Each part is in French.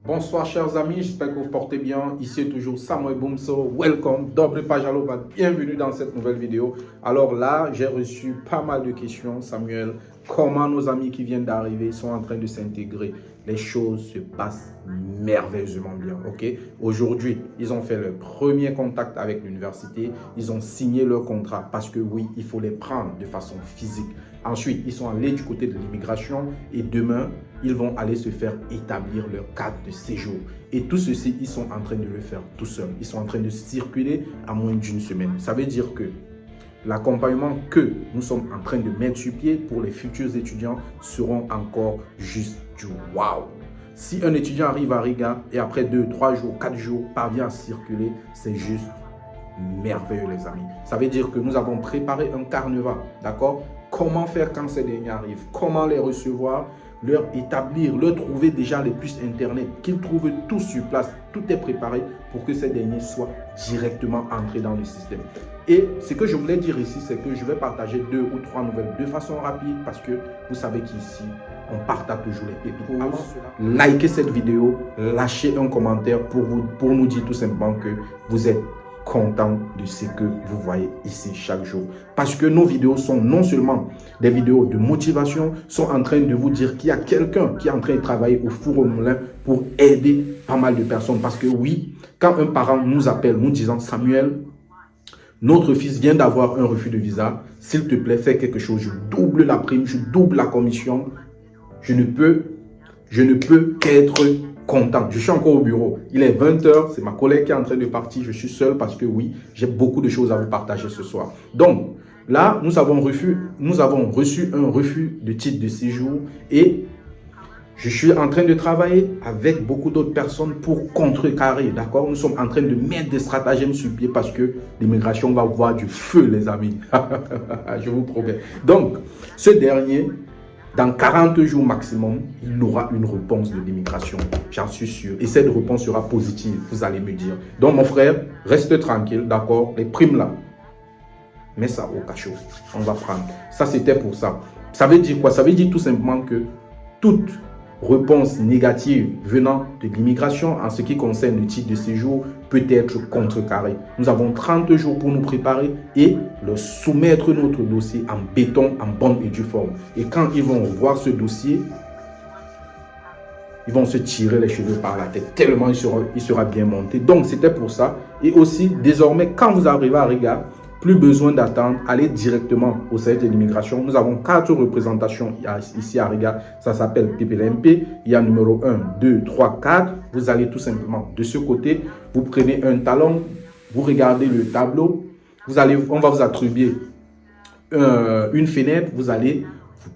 Bonsoir chers amis, j'espère que vous portez bien. Ici est toujours Samuel Boumso. Welcome, dobre pajalova, bienvenue dans cette nouvelle vidéo. Alors là, j'ai reçu pas mal de questions, Samuel. Comment nos amis qui viennent d'arriver sont en train de s'intégrer? Les choses se passent merveilleusement bien, ok? Aujourd'hui, ils ont fait leur premier contact avec l'université. Ils ont signé leur contrat parce que oui, il faut les prendre de façon physique. Ensuite, ils sont allés du côté de l'immigration et demain, ils vont aller se faire établir leur carte de séjour. Et tout ceci, ils sont en train de le faire tout seuls. Ils sont en train de circuler à moins d'une semaine. Ça veut dire que l'accompagnement que nous sommes en train de mettre sur pied pour les futurs étudiants seront encore juste du wow. Si un étudiant arrive à Riga et après 2, 3 jours, 4 jours parvient à circuler, c'est juste merveilleux les amis. Ça veut dire que nous avons préparé un carnaval, d'accord? Comment faire quand ces derniers arrivent? Comment les recevoir? Leur établir, leur trouver déjà les puces internet, qu'ils trouvent tout sur place, tout est préparé pour que ces derniers soient directement entrés dans le système. Et ce que je voulais dire ici, c'est que je vais partager 2 ou 3 nouvelles de façon rapide parce que vous savez qu'ici, on partage toujours les pépites. Avant cela, likez cette vidéo, lâchez un commentaire pour nous dire tout simplement que vous êtes content de ce que vous voyez ici chaque jour. Parce que nos vidéos sont non seulement des vidéos de motivation, sont en train de vous dire qu'il y a quelqu'un qui est en train de travailler au four au moulin pour aider pas mal de personnes. Parce que oui, quand un parent nous appelle nous disant « Samuel, notre fils vient d'avoir un refus de visa, s'il te plaît, fais quelque chose, je double la prime, je double la commission, je ne peux qu'être content. Je suis encore au bureau. Il est 20 h, c'est ma collègue qui est en train de partir. Je suis seul parce que oui, j'ai beaucoup de choses à vous partager ce soir. Donc, là, nous avons reçu un refus de titre de séjour et je suis en train de travailler avec beaucoup d'autres personnes pour contrecarrer, d'accord? Nous sommes en train de mettre des stratagèmes sur pied parce que l'immigration va voir du feu, les amis. Je vous promets. Donc, ce dernier, dans 40 jours maximum, il aura une réponse de l'immigration, j'en suis sûr. Et cette réponse sera positive, vous allez me dire. Donc mon frère, reste tranquille, d'accord? Les primes là, mets ça au cachot, on va prendre. Ça c'était pour ça. Ça veut dire quoi? Ça veut dire tout simplement que toute réponse négative venant de l'immigration en ce qui concerne le titre de séjour peut être contrecarrée. Nous avons 30 jours pour nous préparer et leur soumettre notre dossier en béton, en bonne et due forme. Et quand ils vont voir ce dossier, ils vont se tirer les cheveux par la tête, tellement il sera bien monté. Donc, c'était pour ça. Et aussi, désormais, quand vous arrivez à Riga, plus besoin d'attendre, allez directement au service de l'immigration. Nous avons 4 représentations ici à Riga. Ça s'appelle PPLMP. Il y a numéro 1, 2, 3, 4. Vous allez tout simplement de ce côté. Vous prenez un talon. Vous regardez le tableau. On va vous attribuer une fenêtre. Vous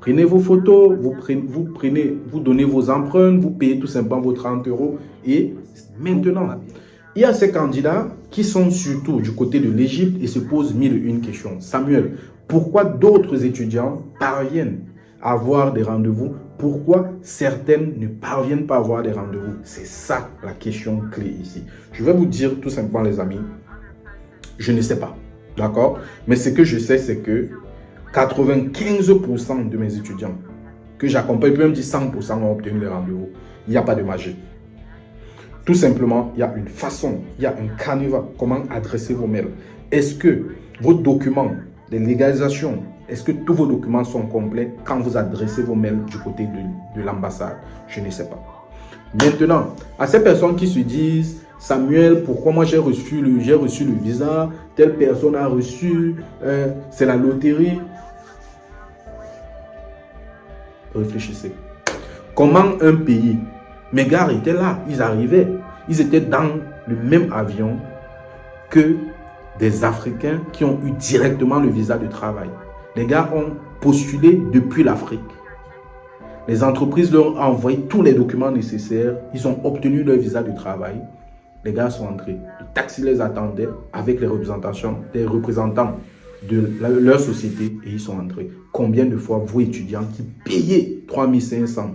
prenez vos photos. Vous donnez vos empreintes. Vous payez tout simplement vos 30 €. Et maintenant, il y a ces candidats qui sont surtout du côté de l'Égypte et se posent 1001 questions. Samuel, pourquoi d'autres étudiants parviennent à avoir des rendez-vous? Pourquoi certaines ne parviennent pas à avoir des rendez-vous? C'est ça la question clé ici. Je vais vous dire tout simplement les amis, je ne sais pas, d'accord? Mais ce que je sais, c'est que 95% de mes étudiants que j'accompagne, je peux même dire 100% ont obtenu les rendez-vous. Il n'y a pas de magie. Tout simplement, il y a une façon, il y a un canevas, comment adresser vos mails. Est-ce que vos documents de légalisation, est-ce que tous vos documents sont complets quand vous adressez vos mails du côté de l'ambassade? Je ne sais pas. Maintenant, à ces personnes qui se disent, Samuel, pourquoi moi j'ai reçu le visa, telle personne a reçu, c'est la loterie. Réfléchissez. Comment un pays... Mes gars étaient là, ils arrivaient, ils étaient dans le même avion que des Africains qui ont eu directement le visa de travail. Les gars ont postulé depuis l'Afrique. Les entreprises leur ont envoyé tous les documents nécessaires, ils ont obtenu leur visa de travail. Les gars sont entrés, le taxi les attendait avec les représentants de leur société et ils sont entrés. Combien de fois vous étudiants qui payez 3500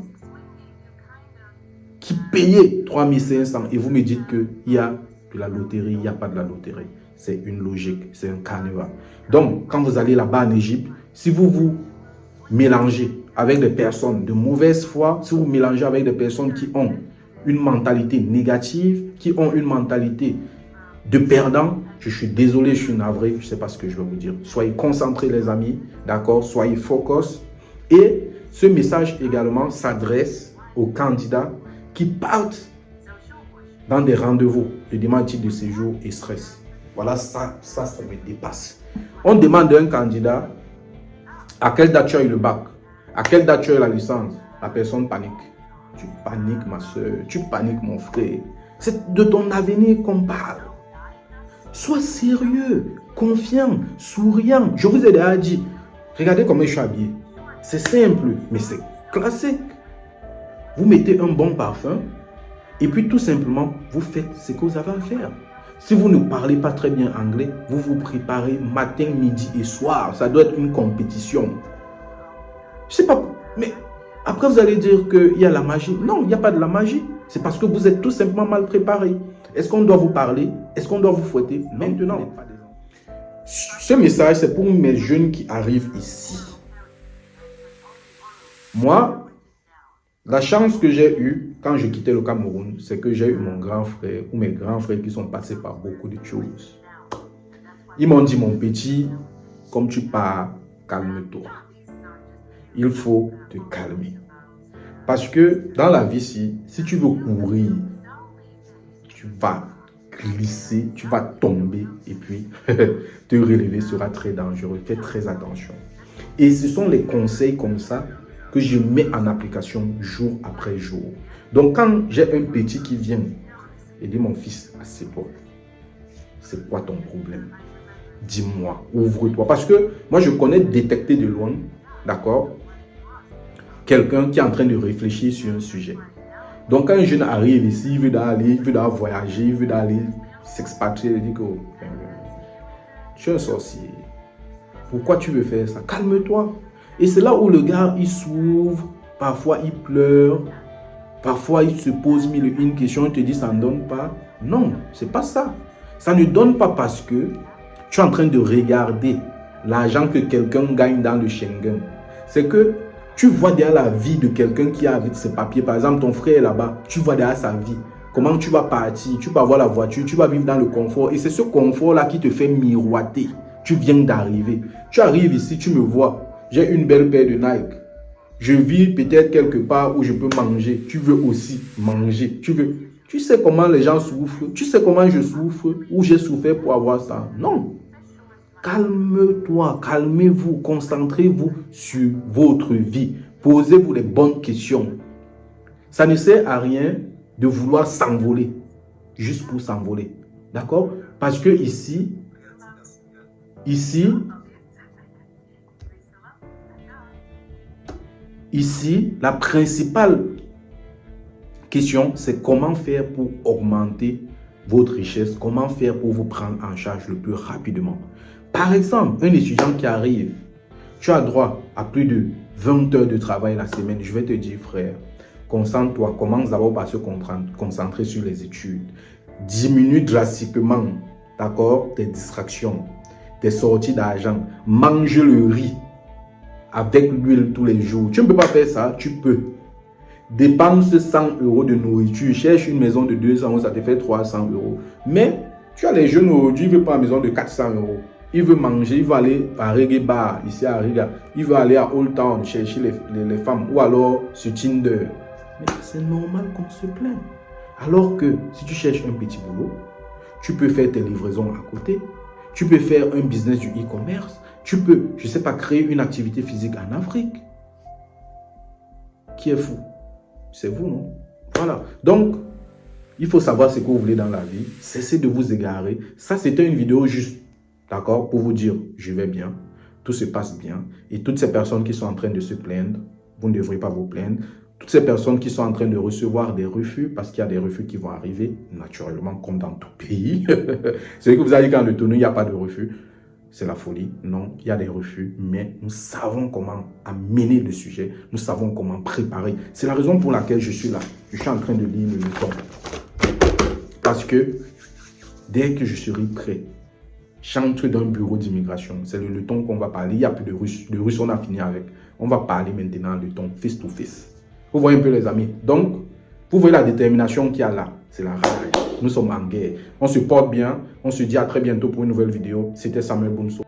et vous me dites qu'il y a de la loterie, il n'y a pas de la loterie. C'est une logique, c'est un carnaval. Donc, quand vous allez là-bas en Égypte, si vous vous mélangez avec des personnes de mauvaise foi, si vous mélangez avec des personnes qui ont une mentalité négative, qui ont une mentalité de perdant, je suis désolé, je suis navré, je ne sais pas ce que je vais vous dire. Soyez concentrés les amis, d'accord? Soyez focus. Et ce message également s'adresse aux candidats qui partent dans des rendez-vous, de demande de titre de séjour et stress. Voilà, ça me dépasse. On demande à un candidat à quelle date tu as eu le bac, à quelle date tu as eu la licence. La personne panique. Tu paniques ma soeur, tu paniques mon frère. C'est de ton avenir qu'on parle. Sois sérieux, confiant, souriant. Je vous ai déjà dit, regardez comment je suis habillé. C'est simple, mais c'est classique. Vous mettez un bon parfum et puis tout simplement, vous faites ce que vous avez à faire. Si vous ne parlez pas très bien anglais, vous vous préparez matin, midi et soir. Ça doit être une compétition. Je sais pas, mais après vous allez dire qu'il y a la magie. Non, il n'y a pas de la magie. C'est parce que vous êtes tout simplement mal préparé. Est-ce qu'on doit vous parler? Est-ce qu'on doit vous fouetter? Maintenant, ce message, c'est pour mes jeunes qui arrivent ici. Moi, la chance que j'ai eue quand je quittais le Cameroun, c'est que j'ai eu mon grand frère ou mes grands frères qui sont passés par beaucoup de choses. Ils m'ont dit, mon petit, comme tu pars, calme-toi. Il faut te calmer. Parce que dans la vie ici, si tu veux courir, tu vas glisser, tu vas tomber et puis te relever sera très dangereux. Fais très attention. Et ce sont les conseils comme ça que je mets en application jour après jour. Donc quand j'ai un petit qui vient et dit mon fils, assieds-toi, c'est quoi ton problème? Dis-moi, ouvre-toi. Parce que moi je connais détecter de loin, d'accord, quelqu'un qui est en train de réfléchir sur un sujet. Donc quand un jeune arrive ici, il veut d'aller voyager, il veut d'aller s'expatrier, il dit que tu es un sorcier. Pourquoi tu veux faire ça? Calme-toi. Et c'est là où le gars, il s'ouvre, parfois il pleure, parfois il se pose mille et une questions, il te dit ça ne donne pas. Non, c'est pas ça. Ça ne donne pas parce que tu es en train de regarder l'argent que quelqu'un gagne dans le Schengen. C'est que tu vois derrière la vie de quelqu'un qui a avec ses papiers. Par exemple, ton frère est là-bas, tu vois derrière sa vie. Comment tu vas partir, tu vas avoir la voiture, tu vas vivre dans le confort. Et c'est ce confort-là qui te fait miroiter. Tu viens d'arriver. Tu arrives ici, tu me vois. J'ai une belle paire de Nike. Je vis peut-être quelque part où je peux manger. Tu veux aussi manger. Tu sais comment les gens souffrent. Tu sais comment je souffre, où j'ai souffert pour avoir ça. Non. Calme-toi, calmez-vous, concentrez-vous sur votre vie. Posez-vous les bonnes questions. Ça ne sert à rien de vouloir s'envoler, juste pour s'envoler. D'accord? Parce que ici, la principale question, c'est comment faire pour augmenter votre richesse, comment faire pour vous prendre en charge le plus rapidement. Par exemple, un étudiant qui arrive, tu as droit à plus de 20 heures de travail la semaine. Je vais te dire, frère, concentre-toi, commence d'abord par se concentrer sur les études. Diminue drastiquement, d'accord, tes distractions, tes sorties d'argent. Mange le riz avec l'huile tous les jours. Tu ne peux pas faire ça, tu peux. Dépense 100 euros de nourriture. Cherche une maison de 200 euros, ça te fait 300 euros. Mais tu as les jeunes aujourd'hui, ils ne veulent pas une maison de 400 euros. Il veut manger, il va aller à Reggae Bar, ici à Riga. Il veut aller à Old Town chercher les femmes ou alors sur Tinder. Mais c'est normal qu'on se plaigne. Alors que si tu cherches un petit boulot, tu peux faire tes livraisons à côté. Tu peux faire un business du e-commerce. Tu peux, je ne sais pas, créer une activité physique en Afrique. Qui est fou? C'est vous, non? Voilà. Donc, il faut savoir ce que vous voulez dans la vie. Cessez de vous égarer. Ça, c'était une vidéo juste, d'accord, pour vous dire, je vais bien, tout se passe bien. Et toutes ces personnes qui sont en train de se plaindre, vous ne devrez pas vous plaindre. Toutes ces personnes qui sont en train de recevoir des refus, parce qu'il y a des refus qui vont arriver, naturellement, comme dans tout pays. C'est que vous avez dit qu'en Lettonie, il n'y a pas de refus. C'est la folie. Non, il y a des refus, mais nous savons comment amener le sujet. Nous savons comment préparer. C'est la raison pour laquelle je suis là. Je suis en train de lire le Letton. Parce que dès que je serai prêt, j'entre d'un bureau d'immigration. C'est le Letton qu'on va parler. Il n'y a plus de russe. Le russe, on a fini avec. On va parler maintenant le Letton face to face. Vous voyez un peu les amis. Donc, Vous voyez la détermination qu'il y a là. C'est la rage. Nous sommes en guerre. On se porte bien. On se dit à très bientôt pour une nouvelle vidéo. C'était Samuel Boumso.